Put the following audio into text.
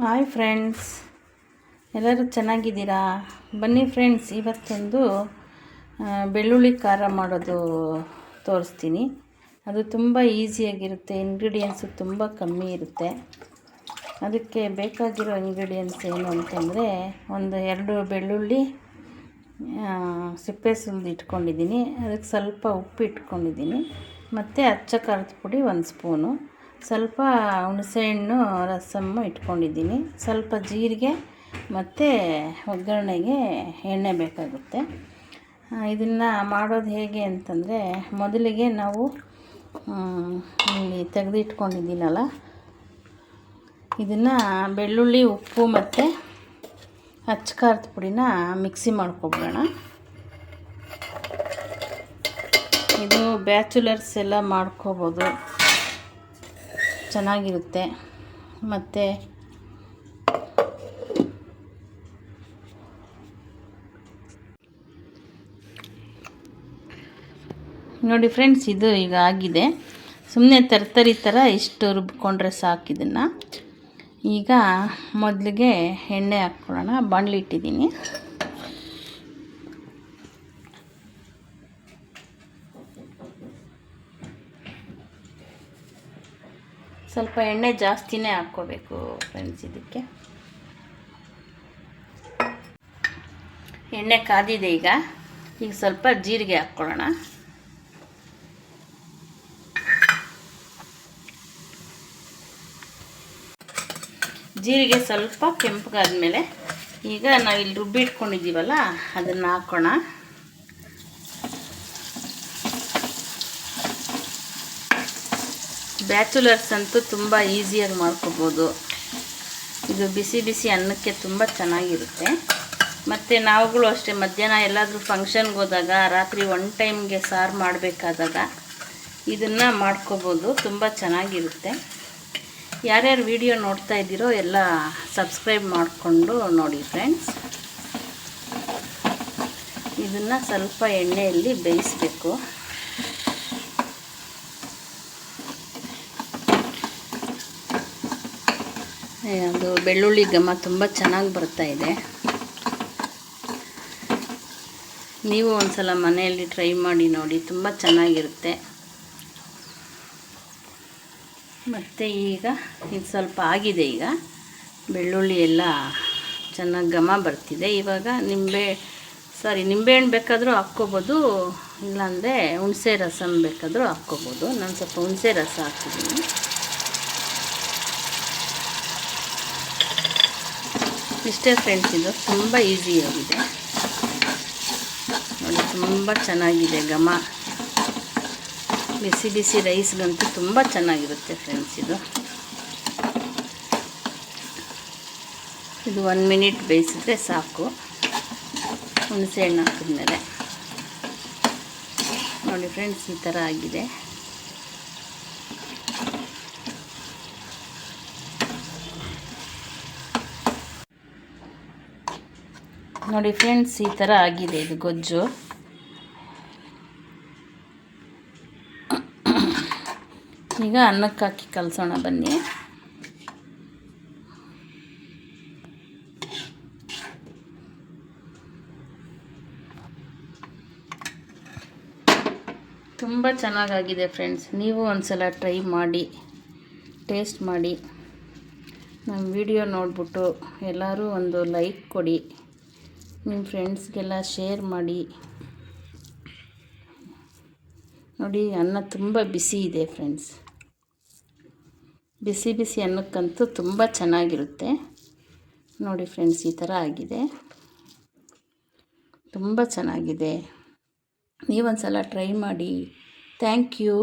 Hi friends, ಎಲ್ಲರೂ ಚೆನ್ನಾಗಿದ್ದೀರಾ? ಬನ್ನಿ ಫ್ರೆಂಡ್ಸ್, ಇವತ್ತೊಂದು ಬೆಳ್ಳುಳ್ಳಿ ಖಾರ ಮಾಡೋದು ತೋರಿಸ್ತೀನಿ. ಅದು ತುಂಬ ಈಸಿಯಾಗಿರುತ್ತೆ. ಇಂಗ್ರೀಡಿಯೆಂಟ್ಸು ತುಂಬ ಕಮ್ಮಿ ಇರುತ್ತೆ. ಅದಕ್ಕೆ ಬೇಕಾಗಿರೋ ಇಂಗ್ರೀಡಿಯೆಂಟ್ಸ್ ಏನು ಅಂತಂದರೆ, ಒಂದು 2 ಬೆಳ್ಳುಳ್ಳಿ ಸಿಪ್ಪೆ ಸುಲಿದು ಇಟ್ಕೊಂಡಿದ್ದೀನಿ. ಅದಕ್ಕೆ ಸ್ವಲ್ಪ ಉಪ್ಪು ಇಟ್ಕೊಂಡಿದ್ದೀನಿ. ಮತ್ತು ಅಚ್ಚ ಖಾರದ ಪುಡಿ 1 ಸ್ಪೂನು, ಸ್ವಲ್ಪ ಹುಣಸೆಹಣ್ಣು ರಸಮ್ಮು ಇಟ್ಕೊಂಡಿದ್ದೀನಿ. ಸ್ವಲ್ಪ ಜೀರಿಗೆ ಮತ್ತು ಒಗ್ಗರಣೆಗೆ ಎಣ್ಣೆ ಬೇಕಾಗುತ್ತೆ. ಇದನ್ನು ಮಾಡೋದು ಹೇಗೆ ಅಂತಂದರೆ, ಮೊದಲಿಗೆ ನಾವು ಇಲ್ಲಿ ತೆಗೆದಿಟ್ಕೊಂಡಿದ್ದೀನಲ್ಲ, ಇದನ್ನು ಬೆಳ್ಳುಳ್ಳಿ, ಉಪ್ಪು ಮತ್ತು ಅಚ್ಚ ಖಾರದ ಪುಡಿನ ಮಿಕ್ಸಿ ಮಾಡ್ಕೊಬಿಡೋಣ. ಇದು ಬ್ಯಾಚುಲರ್ಸ್ ಎಲ್ಲ ಮಾಡ್ಕೋಬೋದು, ಚೆನ್ನಾಗಿರುತ್ತೆ. ಮತ್ತು ನೋಡಿ ಫ್ರೆಂಡ್ಸ್, ಇದು ಈಗ ಆಗಿದೆ. ಸುಮ್ಮನೆ ತರ್ತರಿ ಥರ ಇಷ್ಟು ರುಬ್ಕೊಂಡ್ರೆ ಸಾಕು. ಇದನ್ನು ಈಗ ಮೊದಲಿಗೆ ಎಣ್ಣೆ ಹಾಕ್ಕೊಳ್ಳೋಣ. ಬಾಣಲಿ ಇಟ್ಟಿದ್ದೀನಿ. ಸ್ವಲ್ಪ ಎಣ್ಣೆ ಜಾಸ್ತಿನೇ ಹಾಕ್ಕೋಬೇಕು ಫ್ರೆಂಡ್ಸ್. ಇದಕ್ಕೆ ಎಣ್ಣೆ ಕಾದಿದೆ. ಈಗ ಸ್ವಲ್ಪ ಜೀರಿಗೆ ಹಾಕ್ಕೊಳ್ಳೋಣ. ಜೀರಿಗೆ ಸ್ವಲ್ಪ ಕೆಂಪಗಾದ್ಮೇಲೆ ಈಗ ನಾವಿಲ್ಲಿ ರುಬ್ಬಿಟ್ಕೊಂಡಿದ್ದೀವಲ್ಲ, ಅದನ್ನು ಹಾಕೋಣ. ಬ್ಯಾಚುಲರ್ಸ್ ಅಂತೂ ತುಂಬ ಈಸಿಯಾಗಿ ಮಾಡ್ಕೋಬೋದು. ಇದು ಬಿಸಿ ಬಿಸಿ ಅನ್ನಕ್ಕೆ ತುಂಬ ಚೆನ್ನಾಗಿರುತ್ತೆ. ಮತ್ತು ನಾವುಗಳು ಅಷ್ಟೇ, ಮಧ್ಯಾಹ್ನ ಎಲ್ಲಾದರೂ ಫಂಕ್ಷನ್ಗೆ ಹೋದಾಗ, ರಾತ್ರಿ 1 ಟೈಮ್ಗೆ ಸಾರು ಮಾಡಬೇಕಾದಾಗ ಇದನ್ನು ಮಾಡ್ಕೋಬೋದು. ತುಂಬ ಚೆನ್ನಾಗಿರುತ್ತೆ. ಯಾರ್ಯಾರು ವಿಡಿಯೋ ನೋಡ್ತಾ ಇದ್ದೀರೋ ಎಲ್ಲ ಸಬ್ಸ್ಕ್ರೈಬ್ ಮಾಡಿಕೊಂಡು ನೋಡಿ ಫ್ರೆಂಡ್ಸ್. ಇದನ್ನು ಸ್ವಲ್ಪ ಎಣ್ಣೆಯಲ್ಲಿ ಬೇಯಿಸಬೇಕು. ಅದು ಬೆಳ್ಳುಳ್ಳಿ ಘಮ ತುಂಬ ಚೆನ್ನಾಗಿ ಬರ್ತಾಯಿದೆ. ನೀವು ಒಂದು ಸಲ ಮನೆಯಲ್ಲಿ ಟ್ರೈ ಮಾಡಿ ನೋಡಿ, ತುಂಬ ಚೆನ್ನಾಗಿರುತ್ತೆ. ಮತ್ತು ಈಗ ಇದು ಸ್ವಲ್ಪ ಆಗಿದೆ. ಈಗ ಬೆಳ್ಳುಳ್ಳಿ ಎಲ್ಲ ಚೆನ್ನಾಗಿ ಘಮ ಬರ್ತಿದೆ. ಇವಾಗ ನಿಂಬೆಹಣ್ಣು ಬೇಕಾದರೂ ಹಾಕ್ಕೋಬೋದು, ಇಲ್ಲಾಂದರೆ ಹುಣಸೆ ರಸಮ್ ಬೇಕಾದರೂ ಹಾಕ್ಕೋಬೋದು. ನಾನು ಸ್ವಲ್ಪ ಹುಣಸೆ ರಸ ಹಾಕ್ತಿದ್ದೀನಿ. ಇಷ್ಟೇ ಫ್ರೆಂಡ್ಸ್, ಇದು ತುಂಬ ಈಸಿಯಾಗಿದೆ ನೋಡಿ. ತುಂಬ ಚೆನ್ನಾಗಿದೆ ಘಮ. ಬಿಸಿ ಬಿಸಿ ರೈಸ್ಗಂತೂ ತುಂಬ ಚೆನ್ನಾಗಿರುತ್ತೆ ಫ್ರೆಂಡ್ಸ್. ಇದು 1 ಮಿನಿಟ್ ಬೇಯಿಸಿದ್ರೆ ಸಾಕು, ಹುಣಸೆ ಹಣ್ಣು ಹಾಕಿದ್ಮೇಲೆ. ನೋಡಿ ಫ್ರೆಂಡ್ಸ್, ಈ ಥರ ಆಗಿದೆ. ನೋಡಿ ಫ್ರೆಂಡ್ಸ್, ಈ ಥರ ಆಗಿದೆ ಇದು ಗೊಜ್ಜು. ಈಗ ಅನ್ನಕ್ಕೆ ಹಾಕಿ ಕಲಸೋಣ ಬನ್ನಿ. ತುಂಬ ಚೆನ್ನಾಗಾಗಿದೆ ಫ್ರೆಂಡ್ಸ್. ನೀವು ಒಂದ್ಸಲ ಟ್ರೈ ಮಾಡಿ, ಟೇಸ್ಟ್ ಮಾಡಿ. ನಮ್ಮ ವಿಡಿಯೋ ನೋಡಿಬಿಟ್ಟು ಎಲ್ಲರೂ ಒಂದು ಲೈಕ್ ಕೊಡಿ, ನಿಮ್ಮ ಫ್ರೆಂಡ್ಸ್ಗೆಲ್ಲ ಶೇರ್ ಮಾಡಿ. ನೋಡಿ, ಅನ್ನ ತುಂಬ ಬಿಸಿ ಇದೆ ಫ್ರೆಂಡ್ಸ್. ಬಿಸಿ ಬಿಸಿ ಅನ್ನಕ್ಕಂತೂ ತುಂಬ ಚೆನ್ನಾಗಿರುತ್ತೆ. ನೋಡಿ ಫ್ರೆಂಡ್ಸ್, ಈ ಥರ ಆಗಿದೆ. ತುಂಬ ಚೆನ್ನಾಗಿದೆ. ನೀವೊಂದು ಸಲ ಟ್ರೈ ಮಾಡಿ. Thank you.